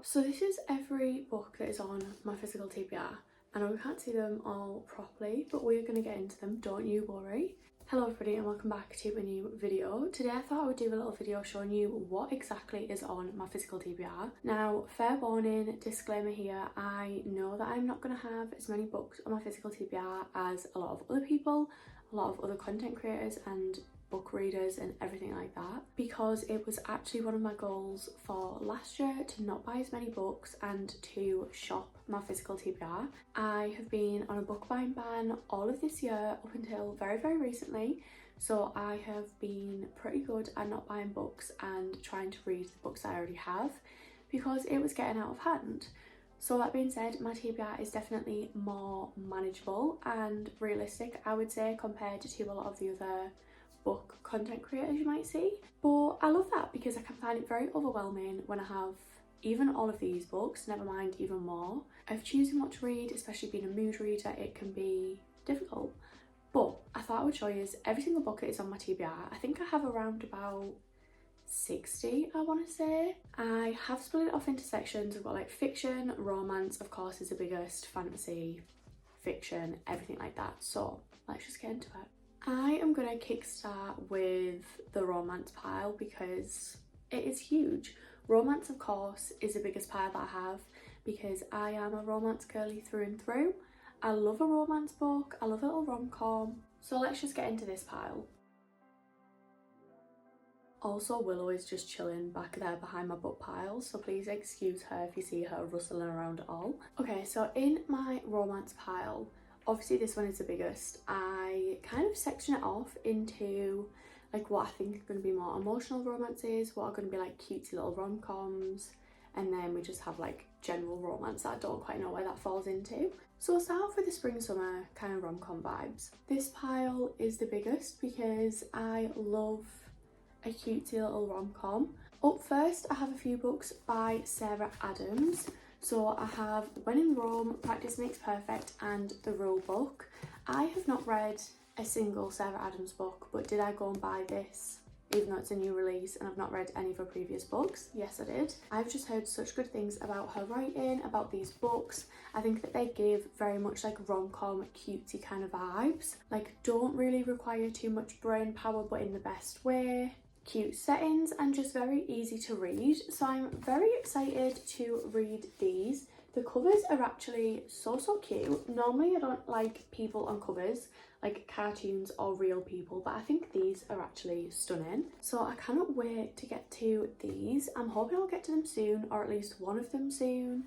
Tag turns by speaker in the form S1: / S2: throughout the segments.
S1: So this is every book that is on my physical TBR. I know we can't see them all properly, but we're going to get into them, don't you worry. Hello everybody and welcome back to a new video. Today I thought I would do a little video showing you what exactly is on my physical TBR. Now, fair warning, disclaimer here, I know that I'm not going to have as many books on my physical TBR as a lot of other people, a lot of other content creators and book readers and everything like that, because it was actually one of my goals for last year to not buy as many books and to shop my physical TBR. I have been on a book buying ban all of this year up until very recently, so I have been pretty good at not buying books and trying to read the books I already have because it was getting out of hand. So that being said, my TBR is definitely more manageable and realistic, I would say, compared to a lot of the other book content creators you might see. But I love that because I can find it very overwhelming when I have even all of these books, never mind even more. Of choosing what to read, especially being a mood reader, it can be difficult. But I thought I would show you every single book that is on my TBR. I think I have around about 60, I want to say. I have split it off into sections. I've got like fiction, romance, of course is the biggest, fantasy, fiction, everything like that. So let's just get into it. I am going to kickstart with the romance pile because it is huge. Romance, of course, is the biggest pile that I have because I am a romance girly through and through. I love a romance book, I love a little rom-com. So let's just get into this pile. Also, Willow is just chilling back there behind my book pile, so please excuse her if you see her rustling around at all. Okay, so in my romance pile, obviously this one is the biggest. I kind of section it off into like what I think are going to be more emotional romances, what are going to be like cutesy little rom-coms, and then we just have like general romance that I don't quite know where that falls into. So we'll start off with the spring summer kind of rom-com vibes. This pile is the biggest because I love a cutesy little rom-com. Up first I have a few books by Sarah Adams. So I have When in Rome, Practice Makes Perfect and The Rule Book. I have not read a single Sarah Adams book, but did I go and buy this even though it's a new release and I've not read any of her previous books? Yes, I did. I've just heard such good things about her writing, about these books. I think that they give very much like rom-com cutesy kind of vibes. Like don't really require too much brain power but in the best way. Cute settings and just very easy to read, so I'm very excited to read these. The covers are actually so cute. Normally I don't like people on covers, like cartoons or real people, but I think these are actually stunning. So I cannot wait to get to these. I'm hoping I'll get to them soon, or at least one of them soon,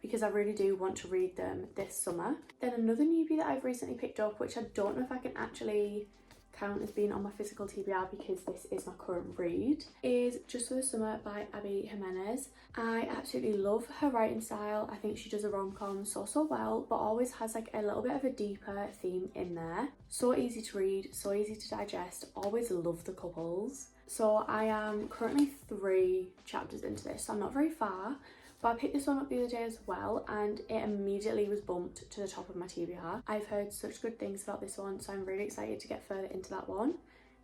S1: because I really do want to read them this summer. Then another newbie that I've recently picked up, which I don't know if I can actually count as being on my physical TBR because this is my current read, is Just for the Summer by Abby Jimenez. I absolutely love her writing style. I think she does a rom-com so well, but always has like a little bit of a deeper theme in there. So easy to read, so easy to digest, always love the couples. So I am currently 3 chapters into this, so I'm not very far. But I picked this one up the other day as well and it immediately was bumped to the top of my TBR. I've heard such good things about this one, so I'm really excited to get further into that one.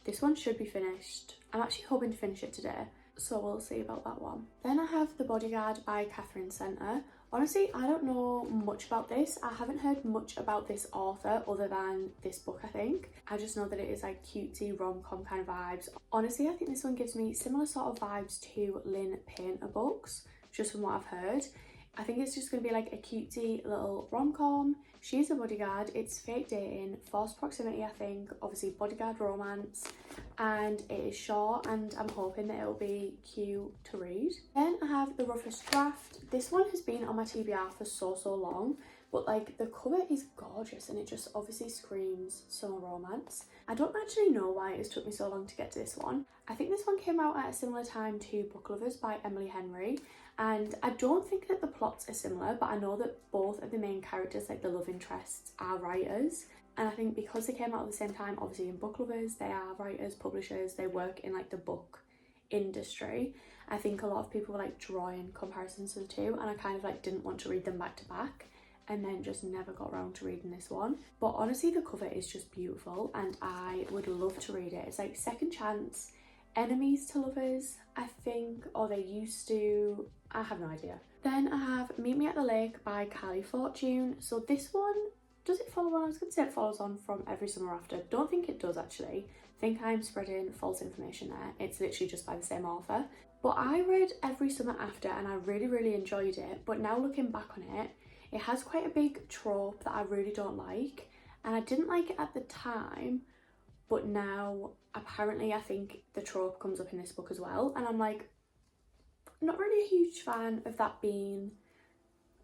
S1: This one should be finished. I'm actually hoping to finish it today, so we'll see about that one. Then I have The Bodyguard by Catherine Center. Honestly, I don't know much about this. I haven't heard much about this author other than this book, I think. I just know that it is like cutesy rom-com kind of vibes. Honestly, I think this one gives me similar sort of vibes to Lynn Painter books, just from what I've heard. I think it's just going to be like a cutesy little rom-com. She's a bodyguard, it's fake dating, forced proximity I think, obviously bodyguard romance, and it is short and I'm hoping that it'll be cute to read. Then I have The Roughest Draft. This one has been on my TBR for so long, but like the cover is gorgeous and it just obviously screams summer romance. I don't actually know why it's took me so long to get to this one. I think this one came out at a similar time to Book Lovers by Emily Henry, and I don't think that the plots are similar, but I know that both of the main characters, like the love interests, are writers. And I think because they came out at the same time, obviously in Book Lovers, they are writers, publishers, they work in like the book industry. I think a lot of people were like drawing comparisons to the two, and I kind of like didn't want to read them back to back, and then just never got around to reading this one. But honestly, the cover is just beautiful and I would love to read it. It's like second chance enemies to lovers, I think, or they used to. I have no idea. Then I have Meet Me at the Lake by Carly Fortune. So this one, does it follow on? I was going to say it follows on from Every Summer After. Don't think it does actually. I think I'm spreading false information there. It's literally just by the same author. But I read Every Summer After and I really enjoyed it. But now looking back on it, it has quite a big trope that I really don't like. And I didn't like it at the time. But now, apparently, I think the trope comes up in this book as well. And I'm like, not really a huge fan of that being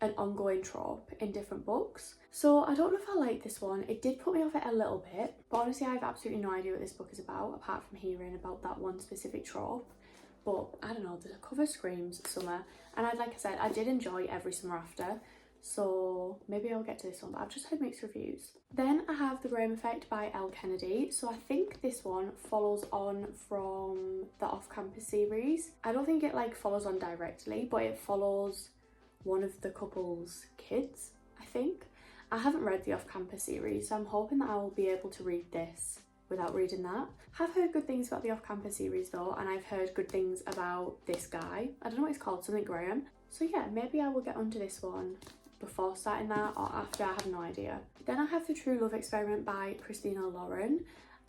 S1: an ongoing trope in different books. So I don't know if I like this one. It did put me off it a little bit. But honestly, I have absolutely no idea what this book is about, apart from hearing about that one specific trope. But I don't know, the cover screams summer. And like I said, I did enjoy Every Summer After. So maybe I'll get to this one, but I've just heard mixed reviews. Then I have The Graham Effect by Elle Kennedy. So I think this one follows on from the Off-Campus series. I don't think it like follows on directly, but it follows one of the couple's kids, I think. I haven't read the Off-Campus series, so I'm hoping that I will be able to read this without reading that. I've heard good things about the Off-Campus series though, and I've heard good things about this guy. I don't know what he's called, something Graham. So yeah, maybe I will get onto this one before starting that or after, I have no idea. Then I have The True Love Experiment by Christina Lauren.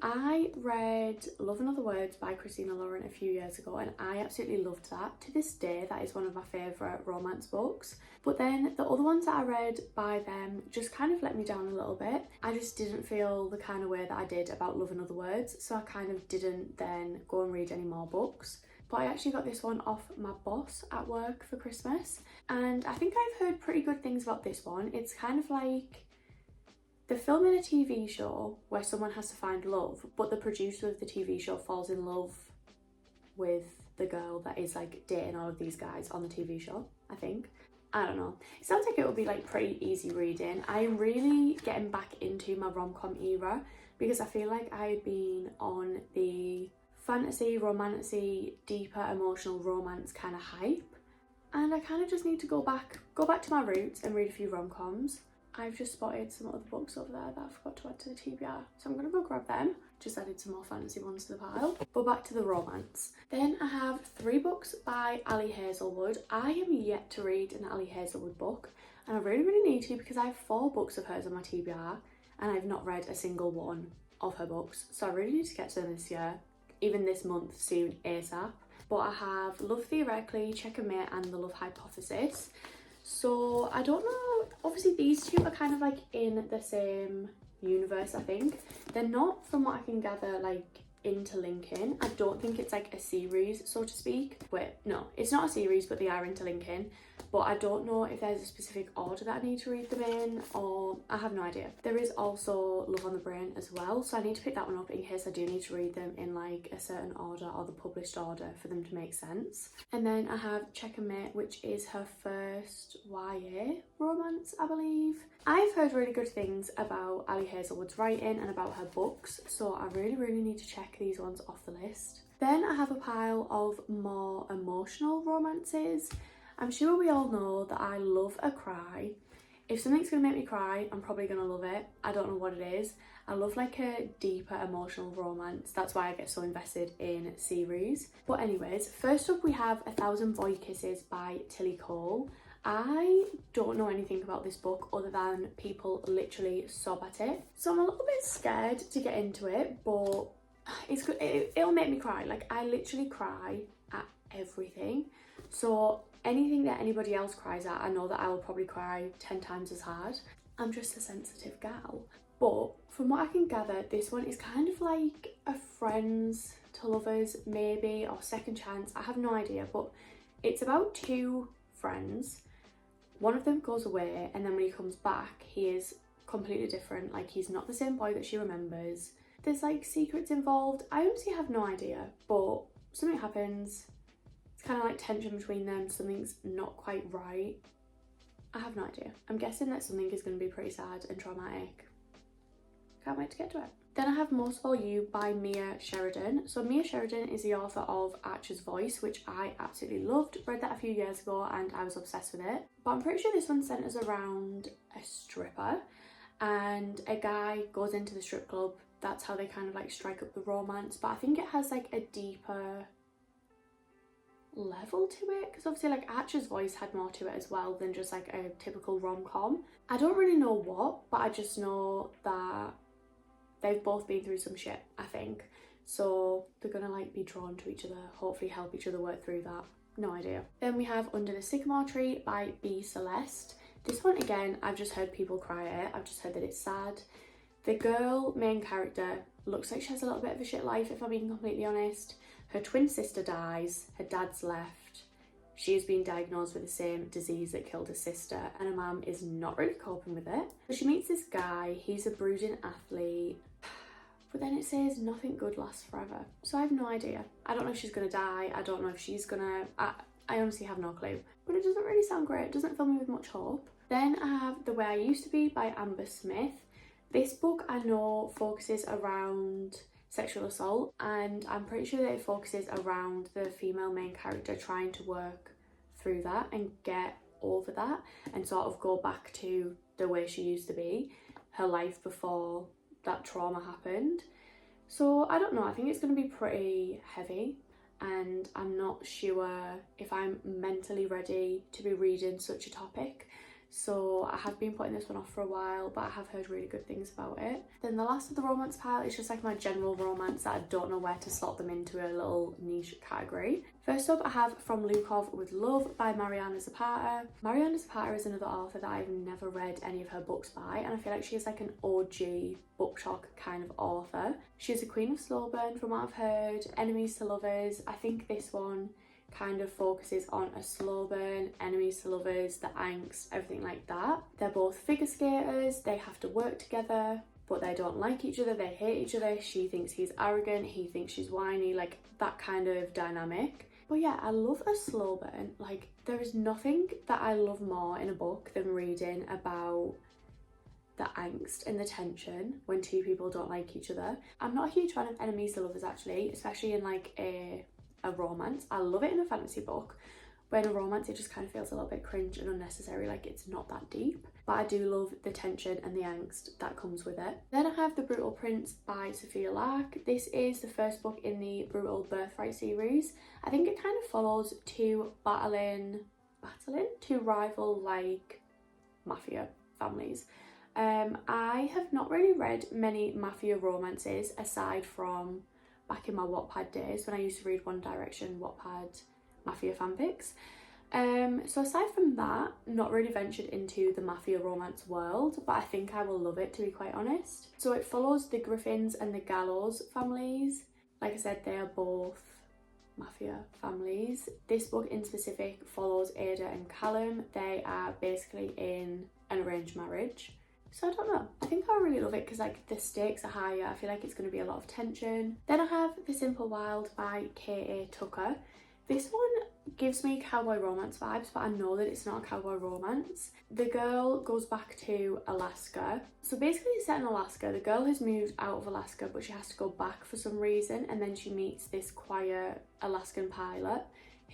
S1: I read Love and Other Words by Christina Lauren a few years ago and I absolutely loved that. To this day, that is one of my favourite romance books. But then the other ones that I read by them just kind of let me down a little bit. I just didn't feel the kind of way that I did about Love and Other Words, so I kind of didn't then go and read any more books. But I actually got this one off my boss at work for Christmas and I think I've heard pretty good things about this one. It's kind of like they're filming a TV show where someone has to find love, but the producer of the TV show falls in love with the girl that is like dating all of these guys on the TV show, I think. I don't know. It sounds like it would be like pretty easy reading. I am really getting back into my rom-com era because I feel like I had been on the fantasy, romantic, deeper emotional romance kind of hype, and I kind of just need to go back to my roots and read a few rom-coms. I've just spotted some other books over there that I forgot to add to the TBR, so I'm gonna go grab them. Just added some more fantasy ones to the pile. But back to the romance. Then I have 3 books by Ali Hazelwood. I am yet to read an Ali Hazelwood book and I really need to because I have 4 books of hers on my TBR and I've not read a single one of her books, so I really need to get to them this year. Even this month soon, ASAP. But I have Love Theoretically, Checkmate and The Love Hypothesis. So I don't know, obviously these two are kind of like in the same universe, I think. They're not, from what I can gather, like interlinking. I don't think it's like a series, so to speak. Wait, no, it's not a series, but they are interlinking. But I don't know if there's a specific order that I need to read them in, or I have no idea. There is also Love on the Brain as well, so I need to pick that one up in case I do need to read them in like a certain order or the published order for them to make sense. And then I have Checkmate, which is her first YA romance, I believe. I've heard really good things about Ali Hazelwood's writing and about her books, so I really need to check these ones off the list. Then I have a pile of more emotional romances. I'm sure we all know that I love a cry. If something's gonna make me cry, I'm probably gonna love it. I don't know what it is. I love like a deeper emotional romance. That's why I get so invested in series. But anyways, first up we have A Thousand Void Kisses by Tilly Cole. I don't know anything about this book other than people literally sob at it. So I'm a little bit scared to get into it, but it's good. It'll make me cry. Like I literally cry at everything. So anything that anybody else cries at, I know that I will probably cry 10 times as hard. I'm just a sensitive gal. But from what I can gather, this one is kind of like a friends to lovers maybe, or second chance. I have no idea, but it's about 2 friends. One of them goes away and then when he comes back, he is completely different. Like he's not the same boy that she remembers. There's like secrets involved. I honestly have no idea, but something happens. Kind of like tension between them, something's not quite right. I have no idea. I'm guessing that something is going to be pretty sad and traumatic. Can't wait to get to it. Then I have Most For You by Mia Sheridan. So Mia Sheridan is the author of Archer's Voice, which I absolutely loved. Read that a few years ago and I was obsessed with it. But I'm pretty sure this one centres around a stripper and a guy goes into the strip club that's how they kind of like strike up the romance, but I think it has like a deeper level to it, because obviously like Archer's voice had more to it as well than just like a typical rom-com. I don't really know what, but I just know that they've both been through some shit, I think, so they're gonna like be drawn to each other, hopefully help each other work through that. No idea. Then we have Under the Sycamore Tree by B. Celeste. This one, again, I've just heard people cry at it. I've just heard that it's sad. The girl main character looks like she has a little bit of a shit life, if I'm being completely honest. Her twin sister dies, her dad's left, she has been diagnosed with the same disease that killed her sister, and her mum is not really coping with it. So she meets this guy, he's a brooding athlete, but then it says nothing good lasts forever. So I have no idea. I don't know if she's gonna die, I don't know if she's gonna... I honestly have no clue. But it doesn't really sound great, it doesn't fill me with much hope. Then I have The Way I Used to Be by Amber Smith. This book I know focuses around sexual assault, and I'm pretty sure that it focuses around the female main character trying to work through that and get over that and sort of go back to the way she used to be, her life before that trauma happened. So I don't know, I think it's going to be pretty heavy, and I'm not sure if I'm mentally ready to be reading such a topic. So I have been putting this one off for a while, but I have heard really good things about it. Then the last of the romance pile is just like my general romance that I don't know where to slot them into a little niche category. First up, I have From Lukov with Love by Mariana Zapata. Mariana Zapata is another author that I've never read any of her books by, and I feel like she's like an OG BookShock kind of author. She's a Queen of Slow Burn from what I've heard, Enemies to Lovers. I think this one kind of focuses on a slow burn, enemies to lovers, the angst, everything like that. They're both figure skaters, they have to work together, but they don't like each other, they hate each other. She thinks he's arrogant, he thinks she's whiny, like that kind of dynamic. But yeah, I love a slow burn. Like, there is nothing that I love more in a book than reading about the angst and the tension when two people don't like each other. I'm not a huge fan of enemies to lovers actually, especially in like a romance. I love it in a fantasy book, but in a romance it just kind of feels a little bit cringe and unnecessary, like it's not that deep. But I do love the tension and the angst that comes with it. Then I have The Brutal Prince by Sophia Lark. This is the first book in the Brutal Birthright series. I think it kind of follows two rival like mafia families. I have not really read many mafia romances aside from back in my Wattpad days when I used to read One Direction, Wattpad, Mafia fanfics. So aside from that, not really ventured into the Mafia romance world, but I think I will love it, to be quite honest. So it follows the Griffins and the Gallows families. Like I said, they are both Mafia families. This book in specific follows Ada and Callum. They are basically in an arranged marriage. So I don't know, I think I'll really love it because like the stakes are higher. I feel like it's going to be a lot of tension. Then I have The Simple Wild by K.A. Tucker. This one gives me cowboy romance vibes, but I know that it's not a cowboy romance. The girl goes back to Alaska. So basically it's set in Alaska. The girl has moved out of Alaska, but she has to go back for some reason, and then she meets this quiet Alaskan pilot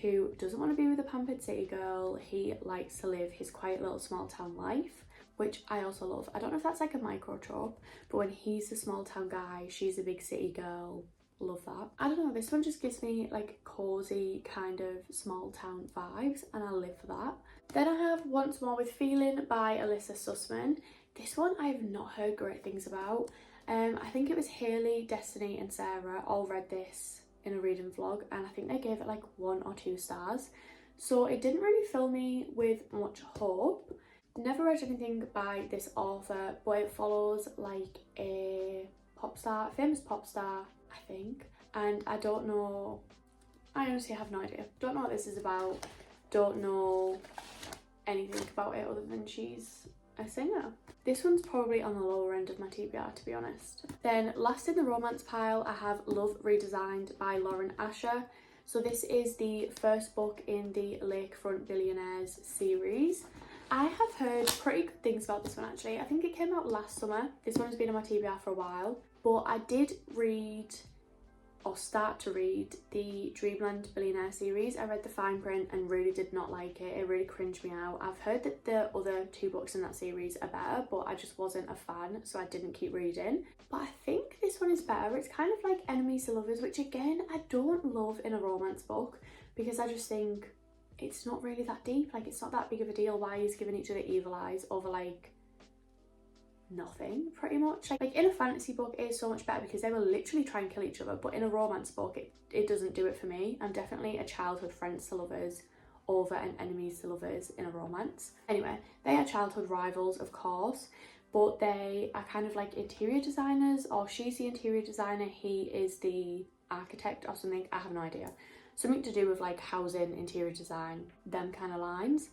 S1: who doesn't want to be with a pampered city girl. He likes to live his quiet little small town life, which I also love. I don't know if that's like a micro trope, but when he's a small town guy, she's a big city girl. Love that. I don't know, this one just gives me like cozy kind of small town vibes, and I live for that. Then I have Once More with Feeling by Alyssa Sussman. This one I have not heard great things about. I think it was Hayley, Destiny and Sarah all read this in a reading vlog, and I think they gave it like 1 or 2 stars. So it didn't really fill me with much hope. Never read anything by this author, but it follows like a pop star, famous pop star, I think. And I don't know, I honestly have no idea. Don't know what this is about. Don't know anything about it other than she's a singer. This one's probably on the lower end of my TBR, to be honest. Then last in the romance pile, I have Love Redesigned by Lauren Asher. So this is the first book in the Lakefront Billionaires series. I have heard pretty good things about this one actually. I think it came out last summer. This one has been on my TBR for a while, but I did read or start to read the Dreamland Billionaire series. I read the fine print and really did not like it. It really cringed me out. I've heard that the other 2 books in that series are better, but I just wasn't a fan, so I didn't keep reading. But I think this one is better. It's kind of like Enemies to Lovers, which again, I don't love in a romance book because I just think it's not really that deep. Like, it's not that big of a deal. Why is giving each other evil eyes over like nothing, pretty much. Like in a fantasy book it is so much better because they will literally try and kill each other, but in a romance book it doesn't do it for me. I'm definitely a childhood friends to lovers over an enemies to lovers in a romance. Anyway, they are childhood rivals, of course, but they are kind of like interior designers, or she's the interior designer, he is the architect or something. I have no idea. Something to do with like housing, interior design, them kind of lines.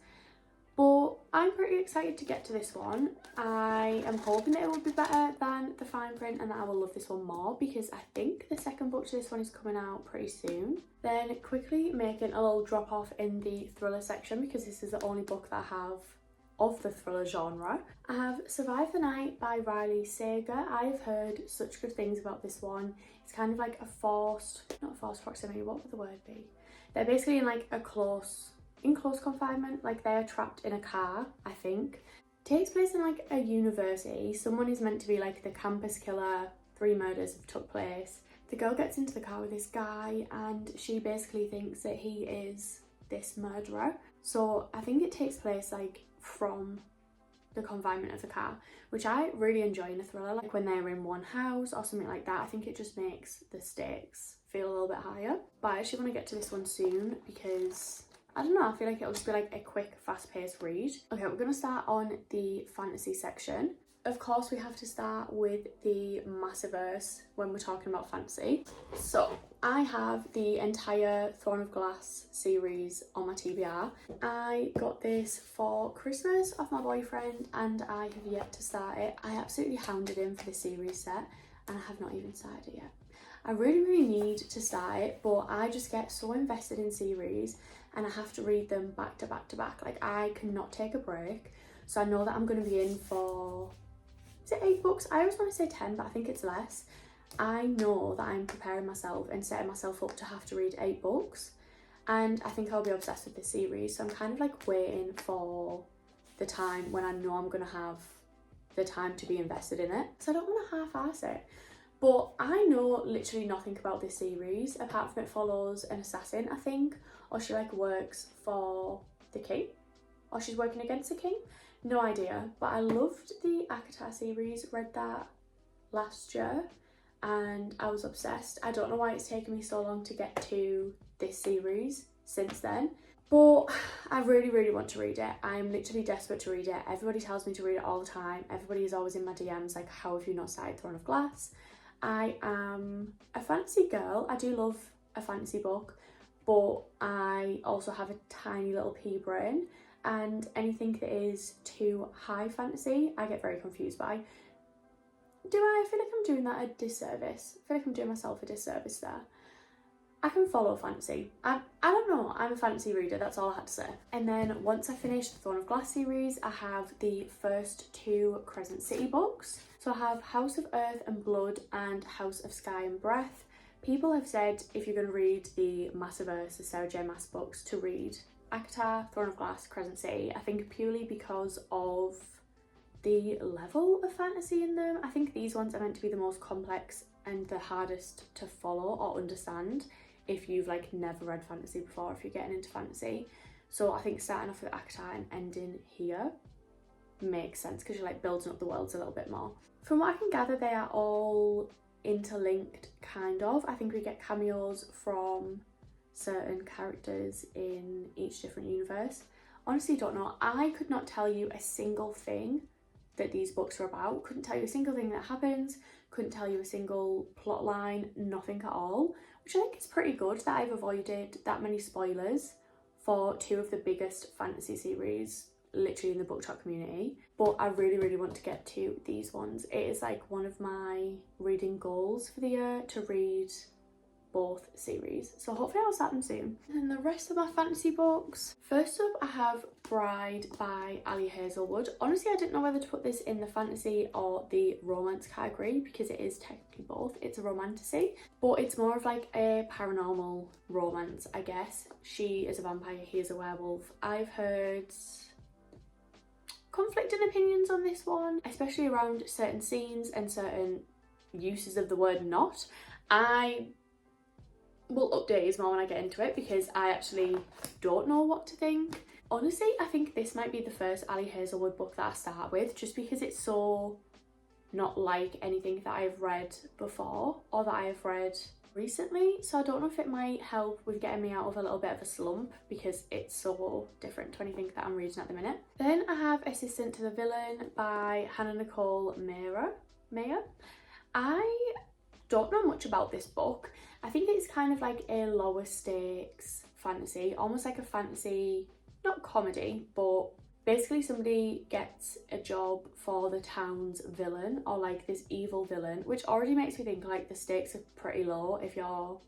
S1: But I'm pretty excited to get to this one. I am hoping that it will be better than the fine print and that I will love this one more, because I think the second book to this one is coming out pretty soon. Then quickly making a little drop off in the thriller section, because this is the only book that I have of the thriller genre. I have Survive the Night by Riley Sager. I have heard such good things about this one. It's kind of like a not forced proximity, what would the word be? They're basically in like a close confinement, like they are trapped in a car, I think. Takes place in like a university. Someone is meant to be like the campus killer. 3 murders have took place. The girl gets into the car with this guy and she basically thinks that he is this murderer. So I think it takes place like from the confinement of the car, which I really enjoy in a thriller, like when they're in one house or something like that. I think it just makes the stakes feel a little bit higher. But I actually want to get to this one soon because I don't know, I feel like it'll just be like a quick, fast-paced read. Okay, we're going to start on the fantasy section. Of course, we have to start with the Massiverse when we're talking about fantasy. So, I have the entire Throne of Glass series on my TBR. I got this for Christmas off my boyfriend and I have yet to start it. I absolutely hounded him for the series set and I have not even started it yet. I really need to start it, but I just get so invested in series and I have to read them back to back to back. Like, I cannot take a break. So I know that I'm going to be in for, is it 8 books? I always want to say 10, but I think it's less. I know that I'm preparing myself and setting myself up to have to read 8 books. And I think I'll be obsessed with this series. So I'm kind of like waiting for the time when I know I'm going to have the time to be invested in it. So I don't want to half-ass it. But I know literally nothing about this series apart from it follows an assassin, I think, or she like works for the king, or she's working against the king. No idea. But I loved the ACOTAR series, read that last year and I was obsessed. I don't know why it's taken me so long to get to this series since then, but I really want to read it. I'm literally desperate to read it. Everybody tells me to read it all the time. Everybody is always in my DMs like, how have you not started Throne of Glass? I am a fantasy girl. I do love a fantasy book, but I also have a tiny little pea brain, and anything that is too high fantasy I get very confused by. I feel like I'm doing that a disservice. I feel like I'm doing myself a disservice there. I can follow fantasy. I don't know, I'm a fantasy reader, that's all I had to say. And then once I finish the Throne of Glass series, I have the first 2 Crescent City books. So I have House of Earth and Blood and House of Sky and Breath. People have said if you're going to read the Massiverse, the Sarah J Maas books, to read ACOTAR, Throne of Glass, Crescent City. I think purely because of the level of fantasy in them. I think these ones are meant to be the most complex and the hardest to follow or understand if you've like never read fantasy before, if you're getting into fantasy. So I think starting off with ACOTAR and ending here makes sense because you're like building up the worlds a little bit more. From what I can gather, they are all interlinked, kind of. I think we get cameos from certain characters in each different universe. Honestly, don't know. I could not tell you a single thing that these books are about. Couldn't tell you a single thing that happens. Couldn't tell you a single plot line, nothing at all. Which I think is pretty good that I've avoided that many spoilers for 2 of the biggest fantasy series literally in the BookTok community. But I really want to get to these ones. It is like one of my reading goals for the year to read both series, so hopefully I'll start them soon. And the rest of my fantasy books, first up I have Bride by Ali Hazelwood. Honestly, I didn't know whether to put this in the fantasy or the romance category because it is technically both. It's a romantasy, but it's more of like a paranormal romance, I guess. She is a vampire, he is a werewolf. I've heard conflicting opinions on this one, especially around certain scenes and certain uses of the word not. I will update you more when I get into it because I actually don't know what to think. Honestly, I think this might be the first Ali Hazelwood book that I start with, just because it's so not like anything that I've read before or that I have read recently. So I don't know if it might help with getting me out of a little bit of a slump because it's so different to anything that I'm reading at the minute. Then I have Assistant to the Villain by Hannah Nicole Mayer. I don't know much about this book. I think it's kind of like a lower stakes fantasy, almost like a fantasy, not comedy, but basically somebody gets a job for the town's villain, or like this evil villain, which already makes me think like the stakes are pretty low if you're,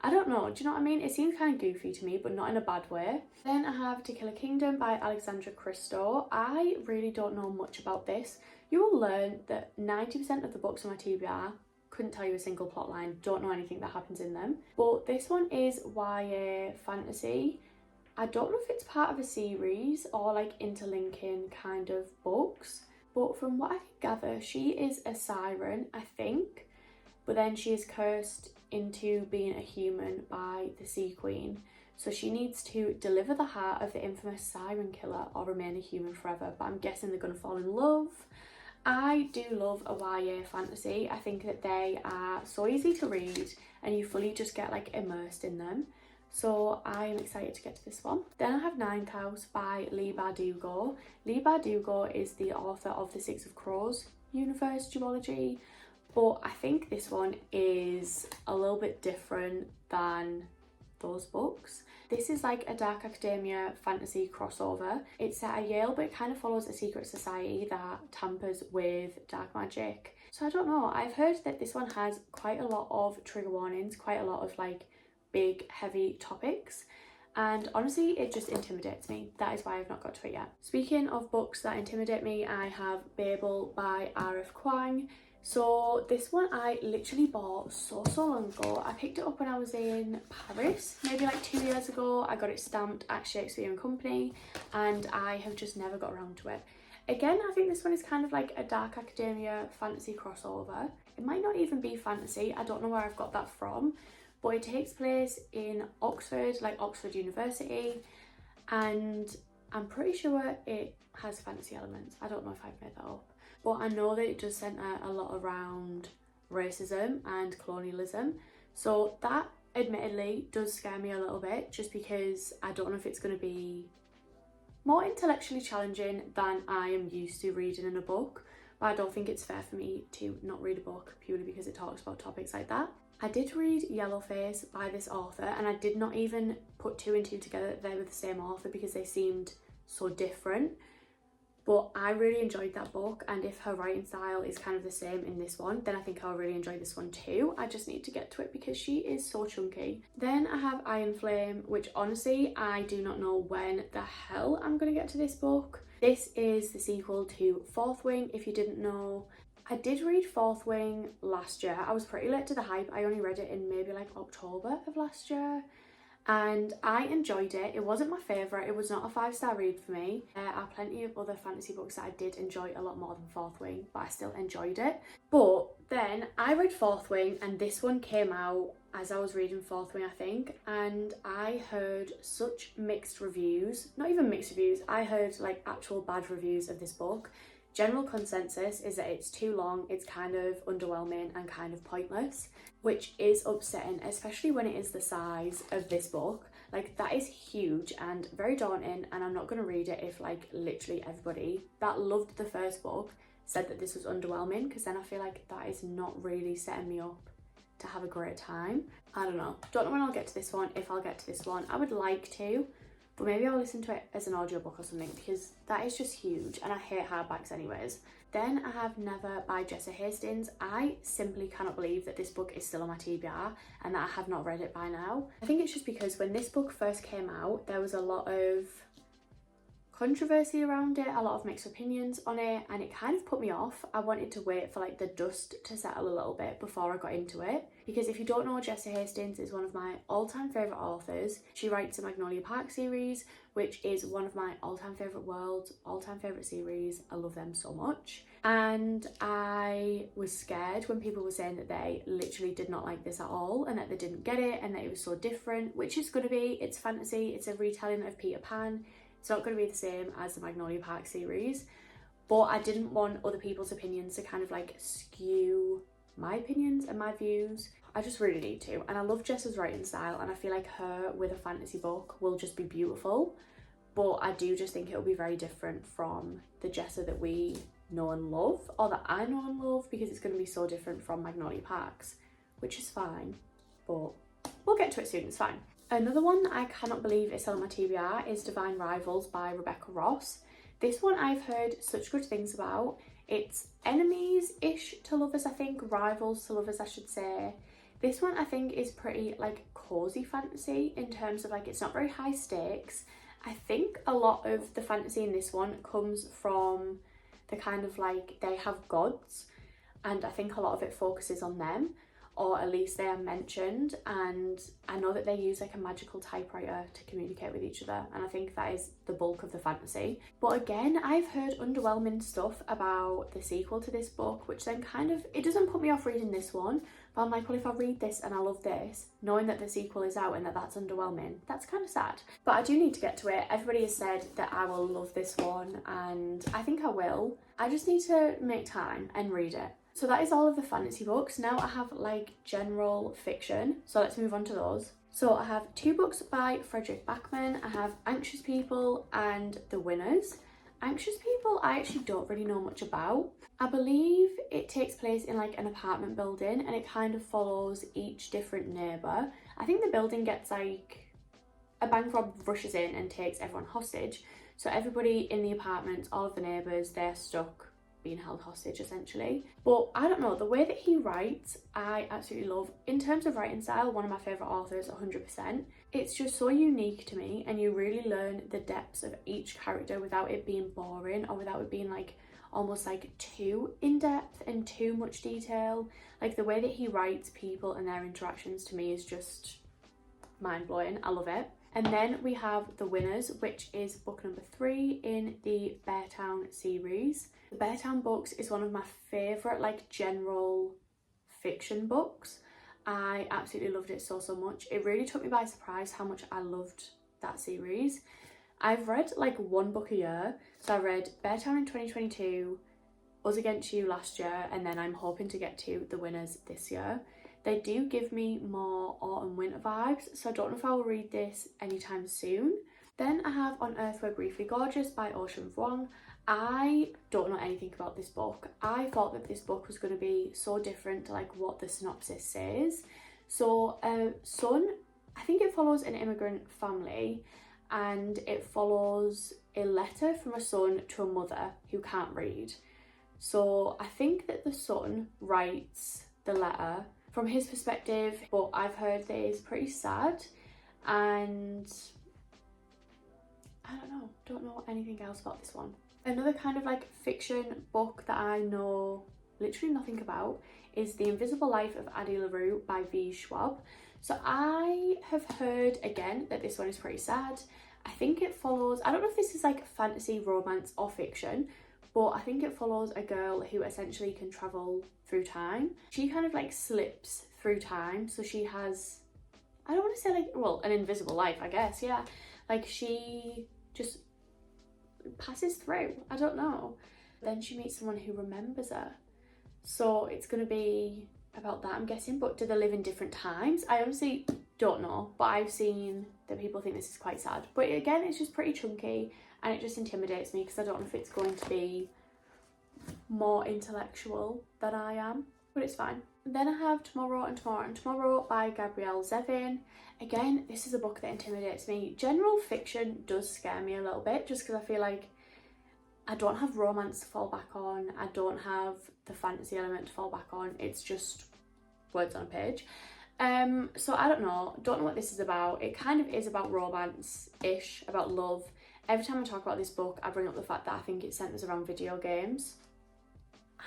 S1: I don't know, do you know what I mean? It seems kind of goofy to me, but not in a bad way. Then I have To Kill a Kingdom by Alexandra Christo. I really don't know much about this. You will learn that 90% of the books on my TBR, couldn't tell you a single plot line, don't know anything that happens in them. But this one is YA fantasy. I don't know if it's part of a series or like interlinking kind of books, but from what I can gather, she is a siren, I think, but then she is cursed into being a human by the Sea Queen. So she needs to deliver the heart of the infamous siren killer or remain a human forever, but I'm guessing they're going to fall in love. I do love a YA fantasy. I think that they are so easy to read and you fully just get like immersed in them. So I'm excited to get to this one. Then I have Ninth House by Leigh Bardugo. Leigh Bardugo is the author of the Six of Crows universe duology, but I think this one is a little bit different than those books. This is like a dark academia fantasy crossover. It's set at Yale, but it kind of follows a secret society that tampers with dark magic. So I don't know, I've heard that this one has quite a lot of trigger warnings, quite a lot of like big heavy topics, and honestly it just intimidates me. That is why I've not got to it yet. Speaking of books that intimidate me, I have Babel by R.F. Kuang. So this one I literally bought so long ago. I picked it up when I was in Paris, maybe like 2 years ago. I got it stamped at Shakespeare & Company and I have just never got around to it. Again, I think this one is kind of like a dark academia fantasy crossover. It might not even be fantasy, I don't know where I've got that from, but it takes place in Oxford, like Oxford University, and I'm pretty sure it has fantasy elements. I don't know if I've made that up, but I know that it does centre a lot around racism and colonialism, so that admittedly does scare me a little bit, just because I don't know if it's going to be more intellectually challenging than I am used to reading in a book, but I don't think it's fair for me to not read a book purely because it talks about topics like that. I did read Yellowface by this author, and I did not even put two and two together that they were the same author because they seemed so different. But I really enjoyed that book, and if her writing style is kind of the same in this one, then I think I'll really enjoy this one too. I just need to get to it because she is so chunky. Then I have Iron Flame, which honestly I do not know when the hell I'm going to get to this book. This is the sequel to Fourth Wing, if you didn't know. I did read Fourth Wing last year. I was pretty late to the hype. I only read it in maybe like October of last year, and I enjoyed it. It wasn't my favourite. It was not a 5-star read for me. There are plenty of other fantasy books that I did enjoy a lot more than Fourth Wing, but I still enjoyed it. But then I read Fourth Wing, and this one came out as I was reading Fourth Wing, I think, and I heard such mixed reviews. Not even mixed reviews, I heard like actual bad reviews of this book. General consensus is that it's too long, it's kind of underwhelming and kind of pointless, which is upsetting, especially when it is the size of this book. Like, that is huge and very daunting, and I'm not going to read it if like literally everybody that loved the first book said that this was underwhelming, because then I feel like that is not really setting me up to have a great time. I don't know when I'll get to this one, if I'll get to this one. I would like to, but maybe I'll listen to it as an audiobook or something, because that is just huge and I hate hardbacks anyways. Then I have Never by Jessa Hastings. I simply cannot believe that this book is still on my TBR and that I have not read it by now. I think it's just because when this book first came out, there was a lot of controversy around it, a lot of mixed opinions on it, and it kind of put me off. I wanted to wait for like the dust to settle a little bit before I got into it, because if you don't know, Jessa Hastings is one of my all-time favourite authors. She writes the Magnolia Park series, which is one of my all-time favourite worlds, all-time favourite series. I love them so much. And I was scared when people were saying that they literally did not like this at all and that they didn't get it and that it was so different, which it's going to be. It's fantasy, it's a retelling of Peter Pan. It's not going to be the same as the Magnolia Park series, but I didn't want other people's opinions to kind of like skew my opinions and my views. I just really need to, and I love Jessa's writing style, and I feel like her with a fantasy book will just be beautiful, but I do just think it'll be very different from the Jessa that we know and love, or that I know and love, because it's going to be so different from Magnolia Parks, which is fine, but we'll get to it soon, it's fine. Another one that I cannot believe is still on my TBR is Divine Rivals by Rebecca Ross. This one I've heard such good things about. It's enemies-ish to lovers, I think, rivals to lovers, I should say. This one I think is pretty like cozy fantasy in terms of like it's not very high stakes. I think a lot of the fantasy in this one comes from the kind of like they have gods, and I think a lot of it focuses on them, or at least they are mentioned, and I know that they use like a magical typewriter to communicate with each other, and I think that is the bulk of the fantasy. But again, I've heard underwhelming stuff about the sequel to this book, which then kind of, it doesn't put me off reading this one, but I'm like, well, if I read this and I love this, knowing that the sequel is out and that that's underwhelming, that's kind of sad. But I do need to get to it. Everybody has said that I will love this one, and I think I will. I just need to make time and read it. So that is all of the fantasy books. Now I have like general fiction, so let's move on to those. So I have 2 books by Fredrik Backman. I have Anxious People and The Winners. Anxious People I actually don't really know much about. I believe it takes place in like an apartment building, and it kind of follows each different neighbour. I think the building gets like, a bank rob rushes in and takes everyone hostage. So everybody in the apartment, all of the neighbours, they're stuck being held hostage essentially. But I don't know, the way that he writes I absolutely love. In terms of writing style, one of my favourite authors, 100%. It's just so unique to me, and you really learn the depths of each character without it being boring, or without it being like almost like too in-depth and too much detail. Like the way that he writes people and their interactions to me is just mind-blowing. I love it. And then we have The Winners, which is book number 3 in the Beartown series. The Beartown books is one of my favourite like general fiction books. I absolutely loved it so much. It really took me by surprise how much I loved that series. I've read like 1 book a year. So I read Beartown in 2022, Us Against You last year, and then I'm hoping to get to The Winners this year. They do give me more autumn winter vibes, so I don't know if I will read this anytime soon. Then I have On Earth We're Briefly Gorgeous by Ocean Vuong. I don't know anything about this book. I thought that this book was going to be so different to like what the synopsis says. So son, I think it follows an immigrant family, and it follows a letter from a son to a mother who can't read. So I think that the son writes the letter from his perspective, but I've heard that it's pretty sad, and I don't know anything else about this one. Another kind of like fiction book that I know literally nothing about is The Invisible Life of Addie LaRue by V. Schwab. So I have heard again that this one is pretty sad. I think it follows, I don't know if this is like fantasy, romance or fiction, but I think it follows a girl who essentially can travel through time. She kind of like slips through time, so she has, I don't want to say like, well, an invisible life, I guess, yeah. Like she just passes through, I don't know. Then she meets someone who remembers her. So it's going to be about that, I'm guessing, but do they live in different times? I honestly don't know, but I've seen that people think this is quite sad. But again, it's just pretty chunky, and it just intimidates me because I don't know if it's going to be more intellectual than I am, but it's fine. Then I have Tomorrow and Tomorrow and Tomorrow by Gabrielle Zevin. Again, this is a book that intimidates me. General fiction does scare me a little bit just because I feel like I don't have romance to fall back on. I don't have the fantasy element to fall back on. It's just words on a page. So I don't know what this is about. It kind of is about romance-ish, about love. Every time I talk about this book, I bring up the fact that I think it centres around video games.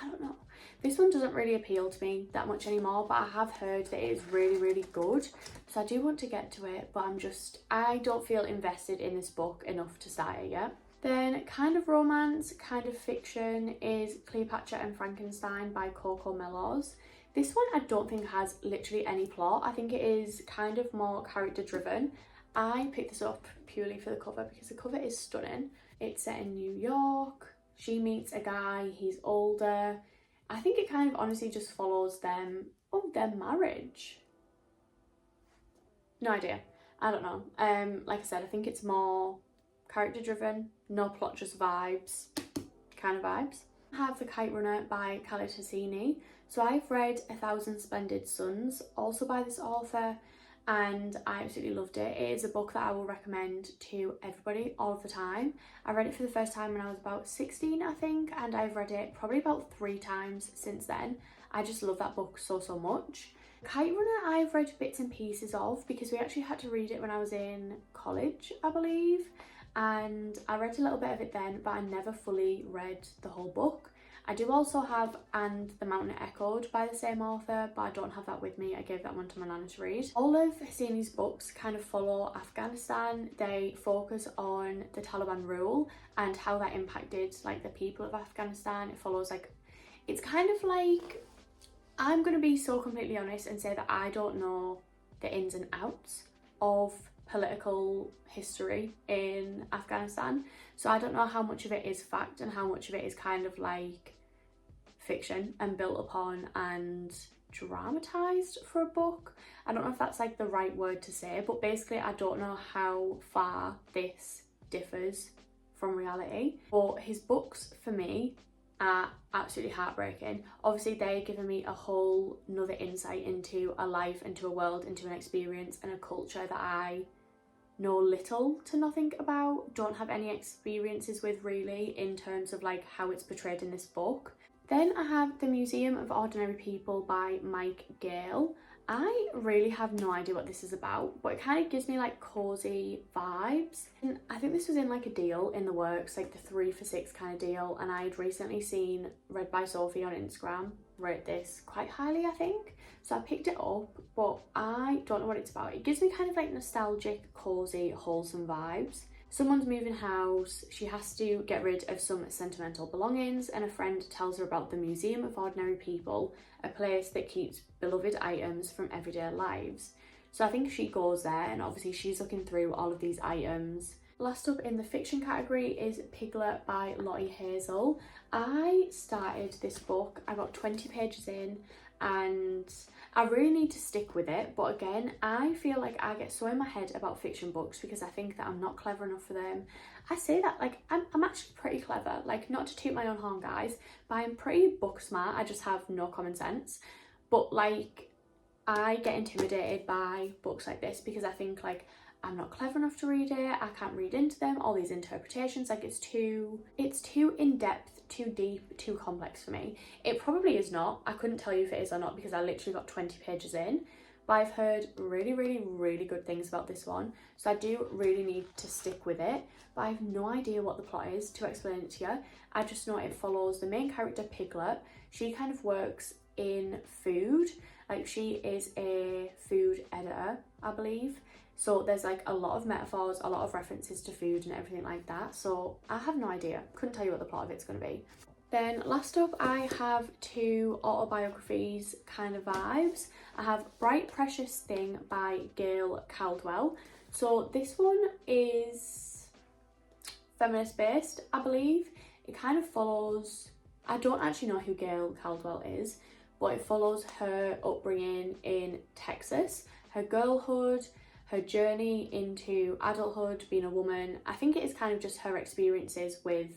S1: I don't know. This one doesn't really appeal to me that much anymore, but I have heard that it is really, really good. So I do want to get to it, but I don't feel invested in this book enough to start it yet. Then kind of romance, kind of fiction is Cleopatra and Frankenstein by Coco Melos. This one I don't think has literally any plot. I think it is kind of more character driven. I picked this up purely for the cover because the cover is stunning. It's set in New York. She meets a guy, he's older. I think it kind of honestly just follows their marriage. No idea. I don't know. Like I said, I think it's more character driven, no plot, just vibes, kind of vibes. I have The Kite Runner by Khaled Hosseini. So I've read A Thousand Splendid Suns, also by this author, and I absolutely loved it. It is a book that I will recommend to everybody all of the time. I read it for the first time when I was about 16, I think, and I've read it probably about 3 times since then. I just love that book so much. Kite Runner I've read bits and pieces of because we actually had to read it when I was in college, I believe, and I read a little bit of it then, but I never fully read the whole book. I do also have And the Mountain Echoed by the same author, but I don't have that with me. I gave that one to my nana to read. All of Hosseini's books kind of follow Afghanistan. They focus on the Taliban rule and how that impacted like the people of Afghanistan. It follows it's kind of like, I'm going to be so completely honest and say that I don't know the ins and outs of political history in Afghanistan, so I don't know how much of it is fact and how much of it is kind of like fiction and built upon and dramatized for a book. I don't know if that's like the right word to say, but basically I don't know how far this differs from reality. But his books for me are absolutely heartbreaking. Obviously they're giving me a whole nother insight into a life, into a world, into an experience and a culture that I know little to nothing about, don't have any experiences with really, in terms of like how it's portrayed in this book. Then I have The Museum of Ordinary People by Mike Gale. I really have no idea what this is about, but it kind of gives me like cozy vibes. And I think this was in like a deal in the works, like the 3 for 6 kind of deal, and I had recently seen Read by Sophie on Instagram rate this quite highly, I think. So I picked it up, but I don't know what it's about. It gives me kind of like nostalgic, cozy, wholesome vibes. Someone's moving house, she has to get rid of some sentimental belongings, and a friend tells her about the Museum of Ordinary People, a place that keeps beloved items from everyday lives. So I think she goes there and obviously she's looking through all of these items. Last up in the fiction category is Piglet by Lottie Hazel. I started this book, I got 20 pages in, and I really need to stick with it, but again, I feel like I get so in my head about fiction books because I think that I'm not clever enough for them. I say that like I'm actually pretty clever, like not to toot my own horn guys, but I'm pretty book smart. I just have no common sense. But like I get intimidated by books like this because I think like I'm not clever enough to read it, I can't read into them, all these interpretations, like it's too in-depth, too deep, too complex for me. It probably is not. I couldn't tell you if it is or not because I literally got 20 pages in, but I've heard really, really, really good things about this one, so I do really need to stick with it, but I have no idea what the plot is to explain it to you. I just know it follows the main character, Piglet. She kind of works in food, like she is a food editor, I believe. So there's like a lot of metaphors, a lot of references to food and everything like that. So I have no idea. Couldn't tell you what the plot of it's going to be. Then last up, I have 2 autobiographies kind of vibes. I have Bright Precious Thing by Gail Caldwell. So this one is feminist based, I believe. It kind of follows, I don't actually know who Gail Caldwell is, but it follows her upbringing in Texas, her girlhood, her journey into adulthood, being a woman. I think it is kind of just her experiences with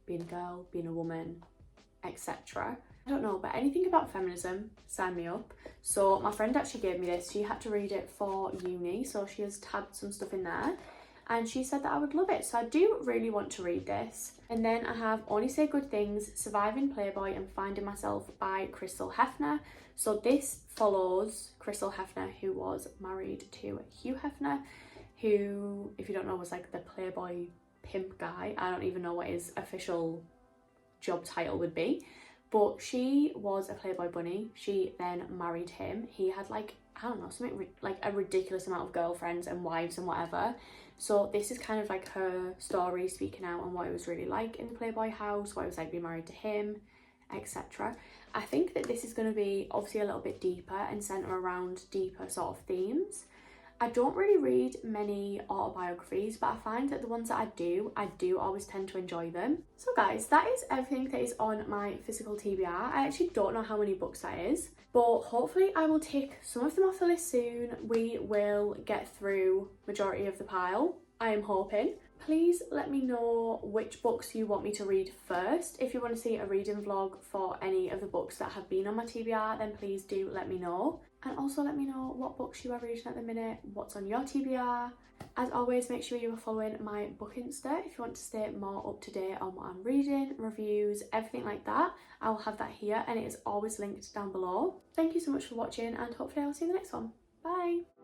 S1: being a girl, being a woman, etc. I don't know, but anything about feminism, sign me up. So my friend actually gave me this. She had to read it for uni, so she has tabbed some stuff in there. And she said that I would love it, so I do really want to read this. And then I have Only Say Good Things, Surviving Playboy and Finding Myself by Crystal Hefner. So this follows Crystal Hefner, who was married to Hugh Hefner, who, if you don't know, was like the Playboy pimp guy. I don't even know what his official job title would be, but she was a Playboy bunny. She then married him. He had like, I don't know, something like a ridiculous amount of girlfriends and wives and whatever. So this is kind of like her story, speaking out on what it was really like in the Playboy house, what it was like being married to him, etc. I think that this is going to be obviously a little bit deeper and centre around deeper sort of themes. I don't really read many autobiographies, but I find that the ones that I do always tend to enjoy them. So guys, that is everything that is on my physical TBR. I actually don't know how many books that is, but hopefully I will take some of them off the list soon. We will get through majority of the pile, I am hoping. Please let me know which books you want me to read first. If you want to see a reading vlog for any of the books that have been on my TBR, then please do let me know. And also let me know what books you are reading at the minute, what's on your TBR. As always, make sure you are following my book Insta if you want to stay more up to date on what I'm reading, reviews, everything like that. I will have that here and it is always linked down below. Thank you so much for watching and hopefully I will see you in the next one. Bye!